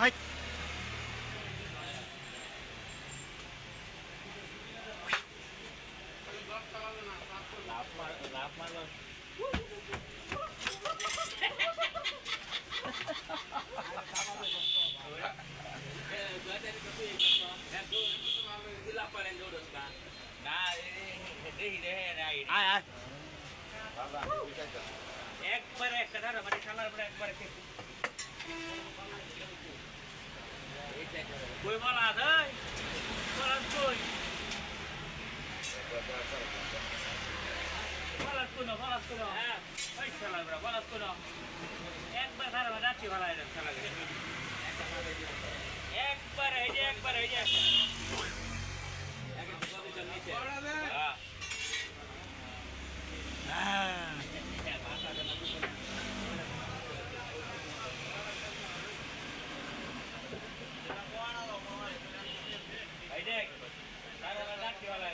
height লাভ মারলো না আয় আয় একবারে একটা ধারা মানে খেলার পরে একবারে কই বলা দেয় বলা কই বলা কোনো হ্যাঁ ওই খেলা বলা কোনো একবার ধারা মানে রাত্রি ভালো খেলা একবার এই যে একবার এই যে এই দেখ রাত্রি ভালো